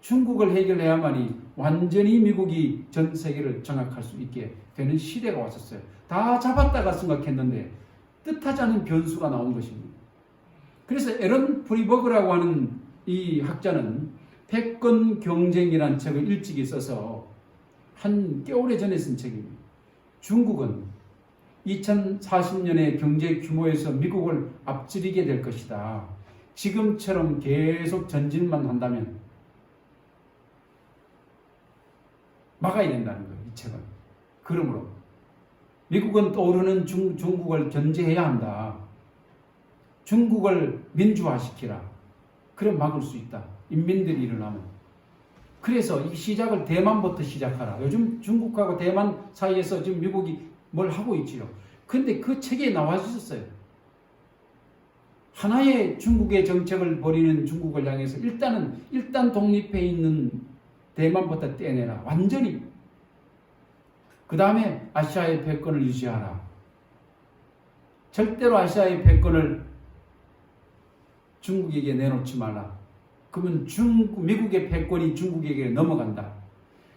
중국을 해결해야만이 완전히 미국이 전 세계를 장악할 수 있게 되는 시대가 왔었어요. 다 잡았다가 생각했는데 뜻하지 않은 변수가 나온 것입니다. 그래서 에런 프리버그라고 하는 이 학자는 패권 경쟁이라는 책을 일찍이 써서 한 꽤 오래 전에 쓴 책입니다. 중국은 2040년의 경제 규모에서 미국을 앞지르게 될 것이다. 지금처럼 계속 전진만 한다면 막아야 된다는 거예요. 이 책은. 그러므로 미국은 떠오르는 중국을 견제해야 한다. 중국을 민주화시키라. 그래 막을 수 있다. 인민들이 일어나면. 그래서 이 시작을 대만부터 시작하라. 요즘 중국하고 대만 사이에서 지금 미국이 뭘 하고 있지요. 근데 그 책에 나와 있었어요. 하나의 중국의 정책을 벌이는 중국을 향해서 일단 독립해 있는 대만부터 떼내라. 완전히. 그 다음에 아시아의 패권을 유지하라. 절대로 아시아의 패권을 중국에게 내놓지 말라. 그러면 미국의 패권이 중국에게 넘어간다.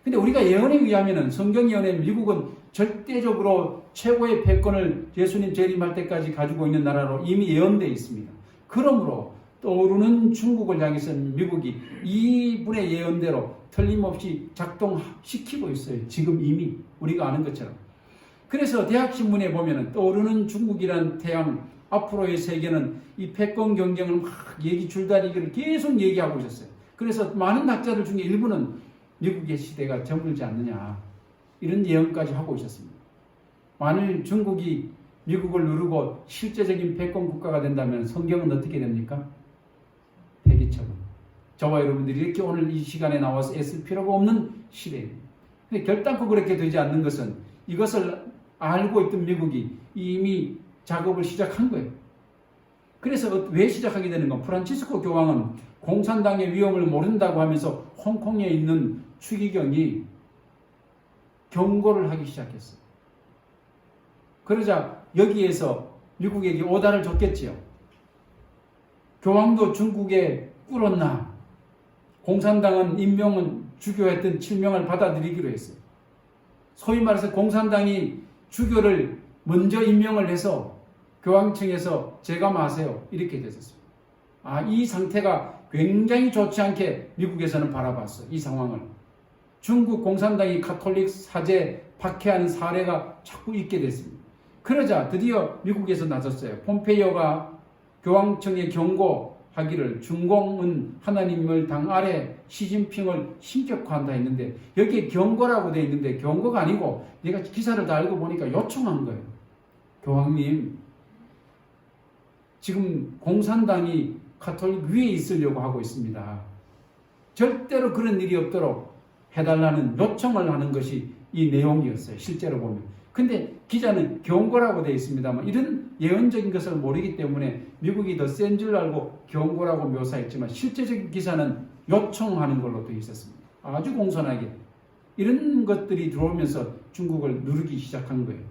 근데 우리가 예언에 의하면은 성경 예언에 미국은 절대적으로 최고의 패권을 예수님 재림할 때까지 가지고 있는 나라로 이미 예언되어 있습니다. 그러므로 떠오르는 중국을 향해서 미국이 이분의 예언대로 틀림없이 작동시키고 있어요. 지금 이미 우리가 아는 것처럼. 그래서 대학신문에 보면은 떠오르는 중국이라는 태양, 앞으로의 세계는 이 패권 경쟁을 막 줄다리기를 계속 얘기하고 있었어요. 그래서 많은 학자들 중에 일부는 미국의 시대가 저물지 않느냐 이런 예언까지 하고 있었습니다. 만일 중국이 미국을 누르고 실제적인 패권 국가가 된다면 성경은 어떻게 됩니까? 폐기처분. 저와 여러분들이 이렇게 오늘 이 시간에 나와서 애쓸 필요가 없는 시대입니다. 근데 결단코 그렇게 되지 않는 것은 이것을 알고 있던 미국이 이미 작업을 시작한 거예요. 그래서 왜 시작하게 되는 건 프란치스코 교황은 공산당의 위험을 모른다고 하면서 홍콩에 있는 추기경이 경고를 하기 시작했어요. 그러자 여기에서 미국에게 오다를 줬겠지요. 교황도 중국에 꿇었나? 공산당은 임명은 주교했던 칠명을 받아들이기로 했어요. 소위 말해서 공산당이 주교를 먼저 임명을 해서 교황청에서 제감하세요. 이렇게 됐었어요. 이 상태가 굉장히 좋지 않게 미국에서는 바라봤어요. 이 상황을. 중국 공산당이 가톨릭 사제 박해하는 사례가 자꾸 있게 됐습니다. 그러자 드디어 미국에서 나섰어요. 폼페이오가 교황청에 경고하기를 중공은 하나님을 당 아래 시진핑을 신격화한다 했는데 여기에 경고라고 되어 있는데 경고가 아니고 내가 기사를 다 알고 보니까 요청한 거예요. 교황님, 지금 공산당이 가톨릭 위에 있으려고 하고 있습니다. 절대로 그런 일이 없도록 해달라는 요청을 하는 것이 이 내용이었어요. 실제로 보면. 근데 기자는 경고라고 되어 있습니다만 이런 예언적인 것을 모르기 때문에 미국이 더 센 줄 알고 경고라고 묘사했지만 실제적인 기사는 요청하는 걸로 되어 있었습니다. 아주 공손하게. 이런 것들이 들어오면서 중국을 누르기 시작한 거예요.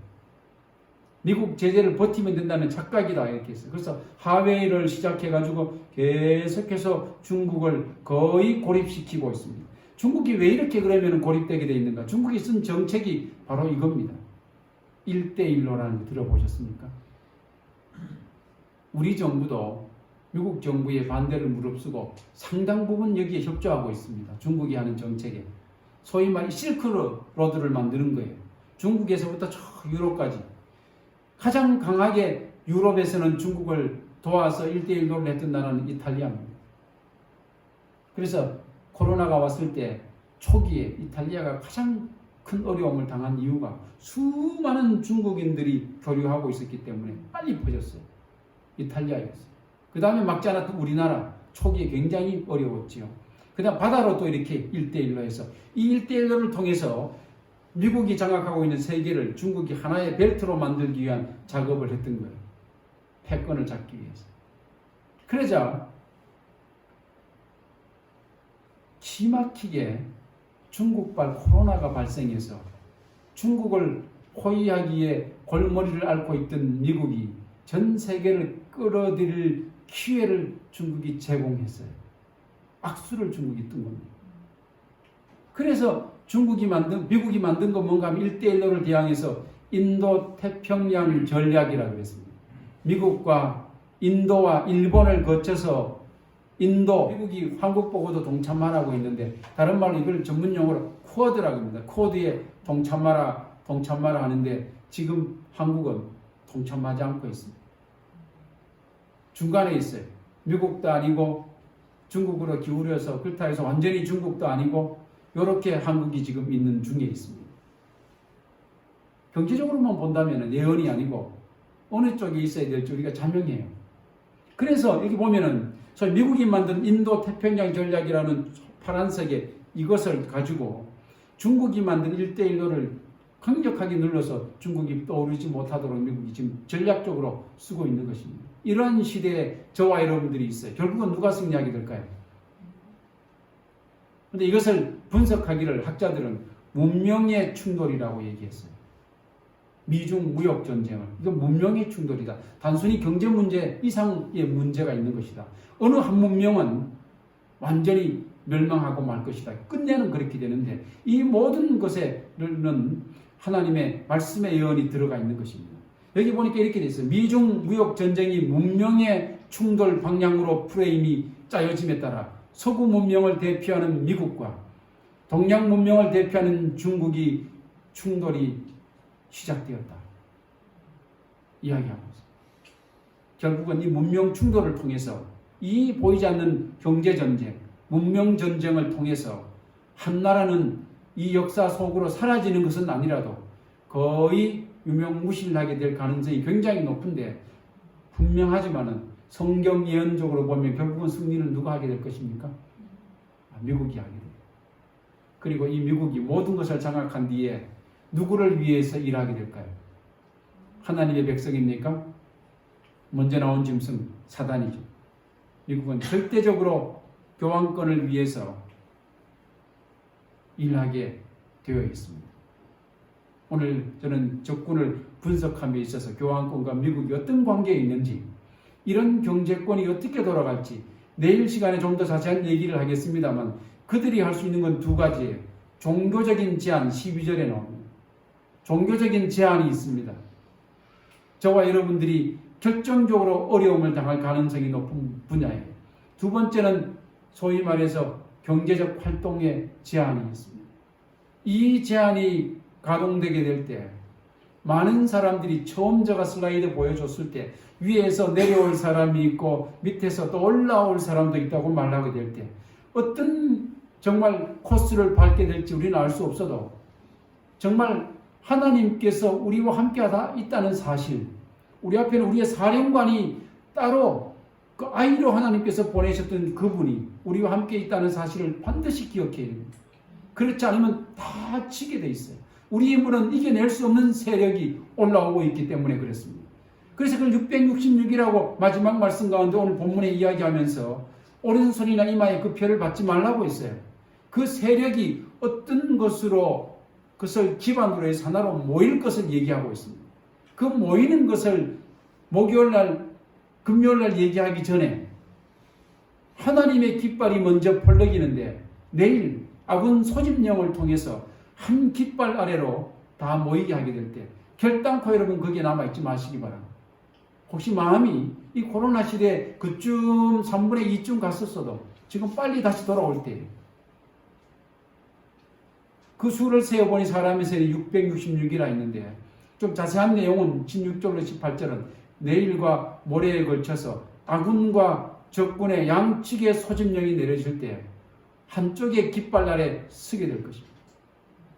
미국 제재를 버티면 된다는 착각이다 이렇게 했어요. 그래서 하웨이를 시작해가지고 계속해서 중국을 거의 고립시키고 있습니다. 중국이 왜 이렇게 그러면 고립되게 되어 있는가? 중국이 쓴 정책이 바로 이겁니다. 1대1로라는 거 들어보셨습니까? 우리 정부도 미국 정부의 반대를 무릅쓰고 상당 부분 여기에 협조하고 있습니다. 중국이 하는 정책에. 소위 말해 실크로드를 만드는 거예요. 중국에서부터 저 유럽까지. 가장 강하게 유럽에서는 중국을 도와서 1대1로를 했던 나라는 이탈리아입니다. 그래서 코로나가 왔을 때 초기에 이탈리아가 가장 큰 어려움을 당한 이유가 수많은 중국인들이 교류하고 있었기 때문에 빨리 퍼졌어요. 이탈리아였어요. 그 다음에 막지않아 또 우리나라 초기에 굉장히 어려웠지요. 그 다음 바다로 또 이렇게 1대1로 해서 이 1대1로를 통해서 미국이 장악하고 있는 세계를 중국이 하나의 벨트로 만들기 위한 작업을 했던 거예요. 패권을 잡기 위해서. 그러자 기막히게 중국발 코로나가 발생해서 중국을 포위하기에 골머리를 앓고 있던 미국이 전 세계를 끌어들일 기회를 중국이 제공했어요. 악수를 중국이 뜬 겁니다. 그래서 미국이 만든 건 뭔가 하면 1대1로를 대항해서 인도 태평양 전략이라고 했습니다. 미국과 인도와 일본을 거쳐서 미국이 한국 보고도 동참하라고 했는데 다른 말로 이걸 전문 용어로 쿼드라고 합니다. 쿼드에 동참하라 하는데 지금 한국은 동참하지 않고 있습니다. 중간에 있어요. 미국도 아니고 중국으로 기울여서 그렇다 해서 완전히 중국도 아니고 이렇게 한국이 지금 있는 중에 있습니다. 경제적으로만 본다면 예언이 아니고 어느 쪽에 있어야 될지 우리가 자명해요. 그래서 여기 보면은 소위 미국이 만든 인도 태평양 전략이라는 파란색의 이것을 가지고 중국이 만든 1대1로를 강력하게 눌러서 중국이 떠오르지 못하도록 미국이 지금 전략적으로 쓰고 있는 것입니다. 이런 시대에 저와 여러분들이 있어요. 결국은 누가 승리하게 될까요? 그런데 이것을 분석하기를 학자들은 문명의 충돌이라고 얘기했어요. 미중 무역 전쟁을. 이건 문명의 충돌이다. 단순히 경제 문제 이상의 문제가 있는 것이다. 어느 한 문명은 완전히 멸망하고 말 것이다. 끝내는 그렇게 되는데 이 모든 것에는 하나님의 말씀의 예언이 들어가 있는 것입니다. 여기 보니까 이렇게 돼 있어요. 미중 무역 전쟁이 문명의 충돌 방향으로 프레임이 짜여짐에 따라 서구 문명을 대표하는 미국과 동양 문명을 대표하는 중국이 충돌이 시작되었다. 이야기하고 있습니다. 결국은 이 문명 충돌을 통해서 이 보이지 않는 경제전쟁, 문명전쟁을 통해서 한 나라는 이 역사 속으로 사라지는 것은 아니라도 거의 유명무실하게 될 가능성이 굉장히 높은데 분명하지만은 성경 예언적으로 보면 결국은 승리는 누가 하게 될 것입니까? 미국이 하게 됩니다. 그리고 이 미국이 모든 것을 장악한 뒤에 누구를 위해서 일하게 될까요? 하나님의 백성입니까? 먼저 나온 짐승 사단이죠. 미국은 절대적으로 교황권을 위해서 일하게 되어 있습니다. 오늘 저는 적군을 분석함에 있어서 교황권과 미국이 어떤 관계에 있는지, 이런 경제권이 어떻게 돌아갈지 내일 시간에 좀 더 자세한 얘기를 하겠습니다만 그들이 할 수 있는 건 두 가지예요. 종교적인 제한, 12절에 나옵니다. 종교적인 제한이 있습니다. 저와 여러분들이 결정적으로 어려움을 당할 가능성이 높은 분야예요. 두 번째는 소위 말해서 경제적 활동의 제한이 있습니다. 이 제한이 가동되게 될 때 많은 사람들이 처음 제가 슬라이드 보여줬을 때 위에서 내려올 사람이 있고 밑에서 또 올라올 사람도 있다고 말하게 될 때 어떤 정말 코스를 밟게 될지 우리는 알 수 없어도 정말 하나님께서 우리와 함께하다 있다는 사실, 우리 앞에는 우리의 사령관이 따로 그 아이로 하나님께서 보내셨던 그분이 우리와 함께 있다는 사실을 반드시 기억해야 됩니다. 그렇지 않으면 다 지게 돼 있어요. 우리 힘으로는 이겨낼 수 없는 세력이 올라오고 있기 때문에 그렇습니다. 그래서 그걸 666이라고 마지막 말씀 가운데 오늘 본문에 이야기하면서 오른손이나 이마에 그 표를 받지 말라고 했어요. 그 세력이 어떤 것으로 그것을 기반으로 해서 하나로 모일 것을 얘기하고 있습니다. 그 모이는 것을 목요일날, 금요일날 얘기하기 전에 하나님의 깃발이 먼저 펄럭이는데 내일 아군 소집령을 통해서 한 깃발 아래로 다 모이게 하게 될 때 결단코 여러분 거기에 남아있지 마시기 바랍니다. 혹시 마음이 이 코로나 시대에 그쯤 3분의 2쯤 갔었어도 지금 빨리 다시 돌아올 때예요. 그 수를 세어보니 사람의 세이 666이라 있는데 좀 자세한 내용은 16절로 18절은 내일과 모레에 걸쳐서 아군과 적군의 양측의 소집령이 내려질 때 한쪽의 깃발 아래 서게 될 것입니다.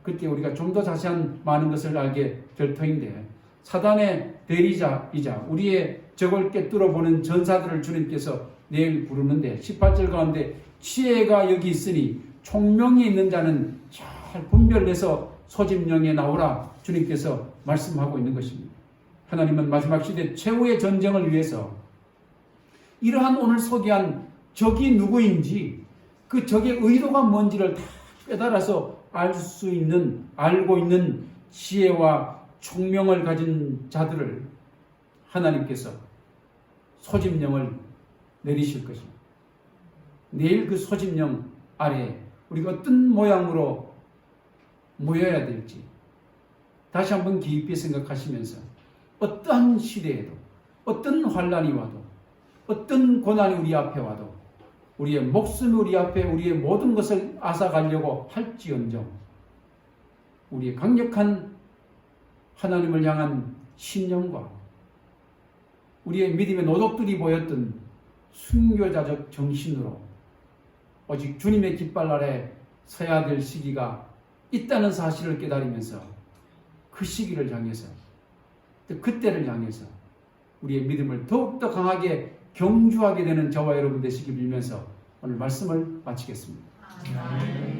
그때 우리가 좀 더 자세한 많은 것을 알게 될 터인데 사단의 대리자이자 우리의 적을 꿰뚫어 보는 전사들을 주님께서 내일 부르는데 18절 가운데 지혜가 여기 있으니 총명이 있는 자는 잘 분별해서 소집령에 나오라 주님께서 말씀하고 있는 것입니다. 하나님은 마지막 시대 최후의 전쟁을 위해서 이러한 오늘 소개한 적이 누구인지 그 적의 의도가 뭔지를 다 깨달아서 알고 있는 지혜와 총명을 가진 자들을 하나님께서 소집령을 내리실 것입니다. 내일 그 소집령 아래에 우리가 어떤 모양으로 모여야 될지 다시 한번 깊이 생각하시면서 어떠한 시대에도 어떤 환난이 와도 어떤 고난이 우리 앞에 와도 우리의 목숨이 우리 앞에 우리의 모든 것을 앗아가려고 할지언정 우리의 강력한 하나님을 향한 신념과 우리의 믿음의 노덕들이 보였던 순교자적 정신으로 오직 주님의 깃발 아래 서야 될 시기가 있다는 사실을 깨달으면서 그 시기를 향해서 그때를 향해서 우리의 믿음을 더욱더 강하게 경주하게 되는 저와 여러분 되시길 빌면서 오늘 말씀을 마치겠습니다. 아멘.